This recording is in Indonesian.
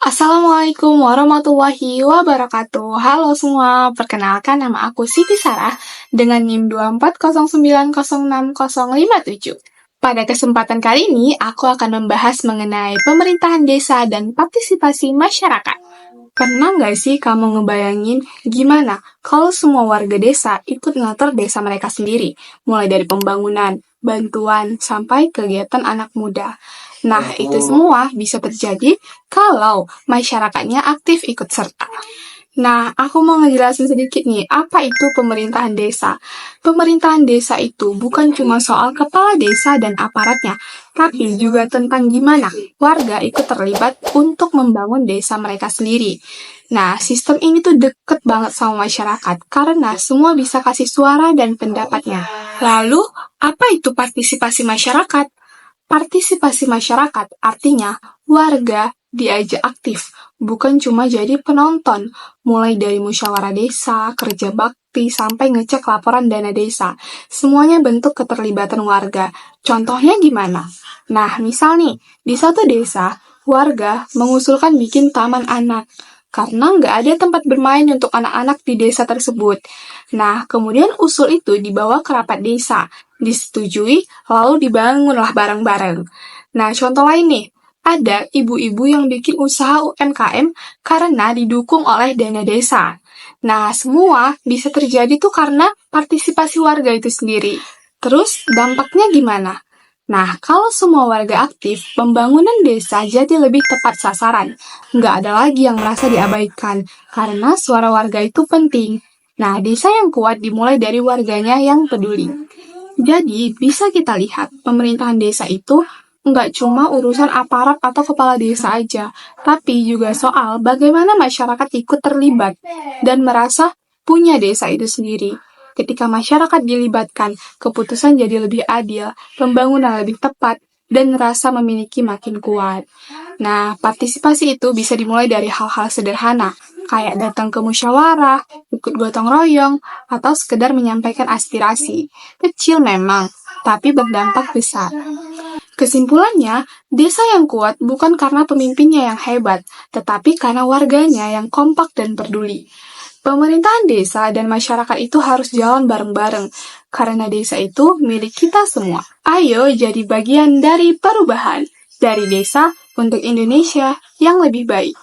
Assalamualaikum warahmatullahi wabarakatuh. Halo semua, perkenalkan nama aku Siti Sarah dengan NIM 240906057. Pada kesempatan kali ini, aku akan membahas mengenai pemerintahan desa dan partisipasi masyarakat. Pernah nggak sih kamu ngebayangin gimana kalau semua warga desa ikut ngatur desa mereka sendiri, mulai dari pembangunan, bantuan, sampai kegiatan anak muda? Nah, itu semua bisa terjadi kalau masyarakatnya aktif ikut serta. Nah, aku mau ngejelasin sedikit nih, apa itu pemerintahan desa? Pemerintahan desa itu bukan cuma soal kepala desa dan aparatnya, tapi juga tentang gimana warga ikut terlibat untuk membangun desa mereka sendiri. Nah, sistem ini tuh deket banget sama masyarakat, karena semua bisa kasih suara dan pendapatnya. Lalu, apa itu partisipasi masyarakat? Partisipasi masyarakat artinya warga diajak aktif, bukan cuma jadi penonton, mulai dari musyawarah desa, kerja bakti, sampai ngecek laporan dana desa. Semuanya bentuk keterlibatan warga. Contohnya gimana? Nah, misal nih, di satu desa, warga mengusulkan bikin taman anak, karena nggak ada tempat bermain untuk anak-anak di desa tersebut. Nah, kemudian usul itu dibawa ke rapat desa, disetujui, lalu dibangunlah bareng-bareng. Nah, contoh lain nih, ada ibu-ibu yang bikin usaha UMKM karena didukung oleh dana desa. Nah, semua bisa terjadi tuh karena partisipasi warga itu sendiri. Terus, dampaknya gimana? Nah, kalau semua warga aktif, pembangunan desa jadi lebih tepat sasaran. Nggak ada lagi yang merasa diabaikan, karena suara warga itu penting. Nah, desa yang kuat dimulai dari warganya yang peduli. Jadi, bisa kita lihat, pemerintahan desa itu nggak cuma urusan aparat atau kepala desa aja, tapi juga soal bagaimana masyarakat ikut terlibat dan merasa punya desa itu sendiri. Ketika masyarakat dilibatkan, keputusan jadi lebih adil, pembangunan lebih tepat, dan rasa memiliki makin kuat. Nah, partisipasi itu bisa dimulai dari hal-hal sederhana, kayak datang ke musyawarah, ikut gotong royong, atau sekedar menyampaikan aspirasi. Kecil memang, tapi berdampak besar. Kesimpulannya, desa yang kuat bukan karena pemimpinnya yang hebat, tetapi karena warganya yang kompak dan peduli. Pemerintahan desa dan masyarakat itu harus jalan bareng-bareng, karena desa itu milik kita semua. Ayo jadi bagian dari perubahan, dari desa untuk Indonesia yang lebih baik.